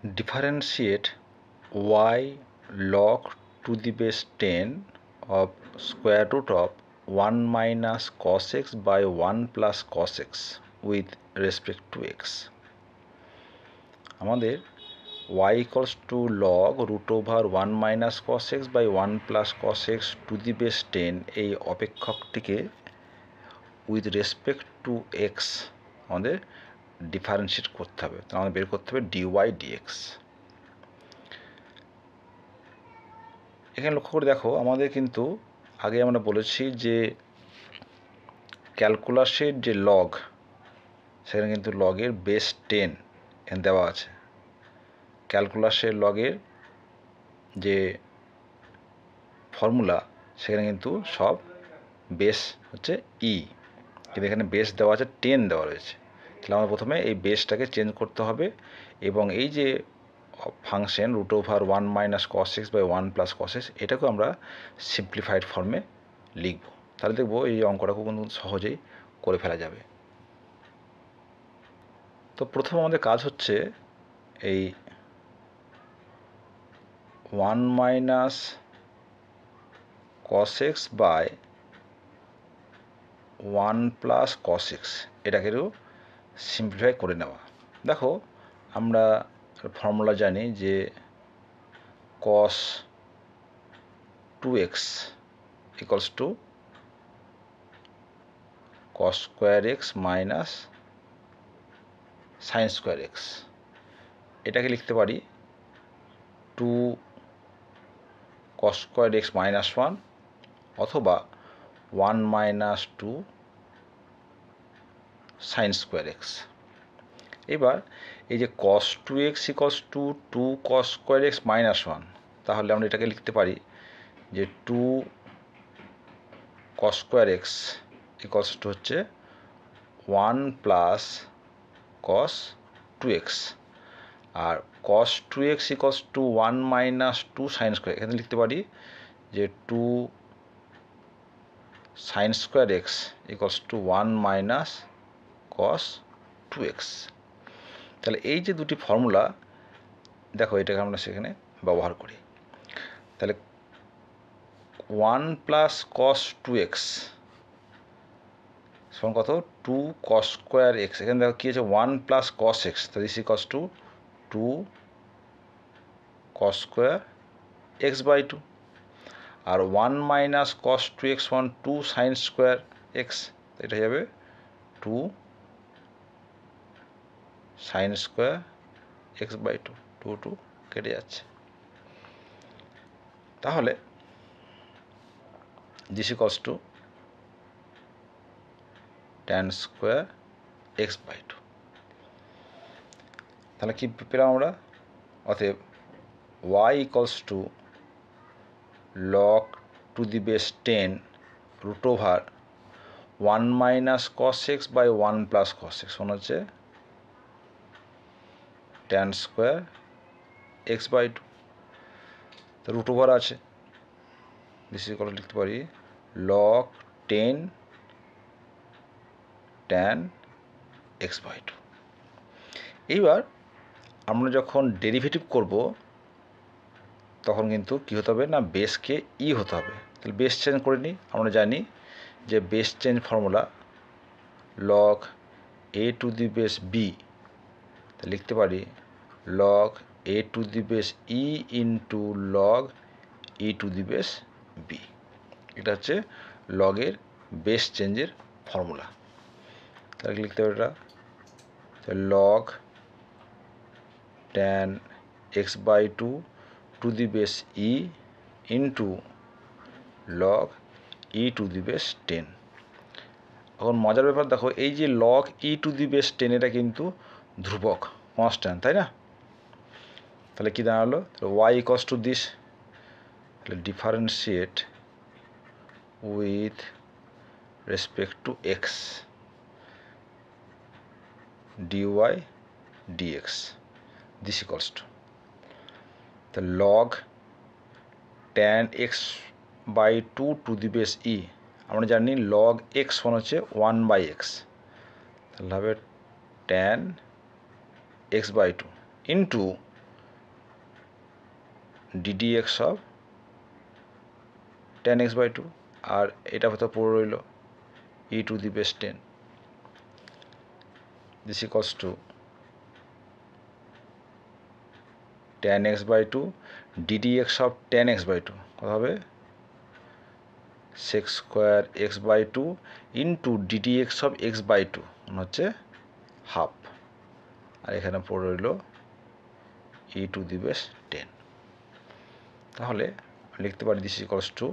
differentiate y log to the base 10 of square root of 1 minus cos x by 1 plus cos x with respect to x. আমাদের y equals to log root over 1 minus cos x by 1 plus cos x to the base 10 এই অপেক্ষকটিকে with respect to x আমাদের differentiate করতে হবে। তো আমাদের বের করতে হবে dy dx। এখানে লক্ষ্য করে দেখো, আমাদের কিন্তু আগে আমরা বলেছি যে ক্যালকুলাসের যে লগ, সেখানে কিন্তু লগের বেস 10 এখানে দেওয়া আছে। ক্যালকুলাসের লগের যে ফর্মুলা, সেখানে কিন্তু সব বেস হচ্ছে ই, কিন্তু এখানে বেস দেওয়া আছে 10 দেওয়া রয়েছে। তাহলে আমরা প্রথমে এই বেসটাকে চেঞ্জ করতে হবে এবং এই যে function root over 1 minus cos x by 1 plus cos x, এটাকেও আমরা সিম্পলিফাইড ফর্মে লিখব। তাহলে দেখবো এই অঙ্কটাকেও কিন্তু সহজেই করে ফেলা যাবে। তো প্রথম আমাদের কাজ হচ্ছে এই 1 minus cos x by 1 plus cos x এটাকেও সিম্পলিফাই করে নেওয়া। দেখো, আমরা ফর্মুলা জানি যে cos 2x equals to cos square x minus sin square x। এটাকে লিখতে পারি 2 cos square x minus 1 অথবা 1 minus 2 sin square x। এবার এই যে cos 2x equals to 2 cos square x minus 1, তাহলে আমরা এটাকে লিখতে পারি যে 2 cos square x equals to হচ্ছে 1 plus cos 2x, R cos 2x equals to 1 minus 2 sin square, এখানে লিখতে পারি যে 2 sin square x equals to 1 minus cos 2x। তাহলে এই যে দুটি ফর্মুলা, দেখো এটাকে আমরা সেখানে ব্যবহার করি। তাহলে 1 প্লাস cos 2x সমান কত? 2 cos square x। এখানে দেখো কি আছে, 1 প্লাস cos x, তো this equals to 2 cos square x by 2, আর 1 মাইনাস cos 2x সমান 2 sin square x, এটা যাবে 2 sin square x বাই 2, 2 কেটে যাচ্ছে। তাহলে this equals to tan square x by 2। তাহলে কি পেলাম আমরা? অতএব y equals to log to the base 10 root over 1 minus cos x by 1 plus cos x সমান হচ্ছে tan square x by 2। তো রুট ওভার আছে, দিস ইকুয়াল লিখতে পারি log 10 tan x by 2। এইবার আমরা যখন ডেরিভেটিভ করব, তখন কিন্তু কী হতে হবে না, বেসকে ই হতে হবে। তাহলে বেস চেঞ্জ করে নিই। আমরা জানি যে base change formula log a to the base b, তাহলে লিখতে পারি log a to the base e into log e to the base b. এটা হচ্ছে লগের বেস চেঞ্জের ফর্মুলা। তাহলে লিখতে হবে এটা log tan x by 2 to the base e into log e to the base 10। এখন মজার ব্যাপার দেখো, এই যে log e to the base 10 এটা কিন্তু ধ্রুবক, কনস্ট্যান্ট, তাই না? তাহলে কি দাঁড়ালো? y ইকুয়ালস টু দিস, তাহলে differentiate with respect to x dy dx, this equals to the log tan x by 2 to the base e, আমরা জানি log x সমান হচ্ছে 1 বাই এক্স, তাহলে হবে tan x by 2 into ddx of tan x/2 আর এটা হয়তো পড়ে রইল e to the base 10 this equals to tan x/2 ddx of tan x/2 কত হবে sec square x/2 into ddx of x/2 হচ্ছে হাফ আর এখানে পড়ে রইল e টু দি বেস 10 তাহলে লিখতে পারি this equals to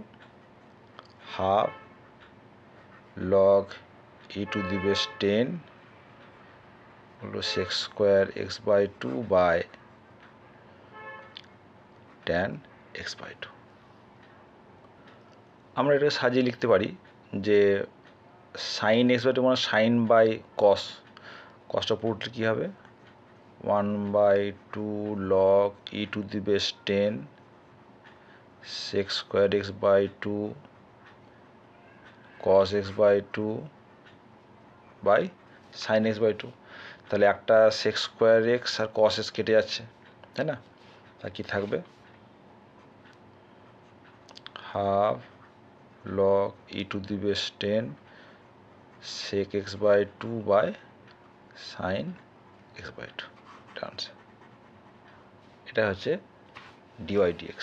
half log e to the base 10 হলো sec square x/2 by tan x/2 আমরা এটা সাজিয়ে লিখতে পারি যে sin x/2 মানে সাইন বাই কস কসটা পুরোটা কী হবে 1/2 log e to the base 10 sec square x/2 cos x/2 by sin x/2 তাহলে একটা sec স্কোয়ার x আর cos x কেটে যাচ্ছে তাই না তা কি থাকবে half log e to the base 10 sec x/2 by sin x/2 এটা হচ্ছে dy dx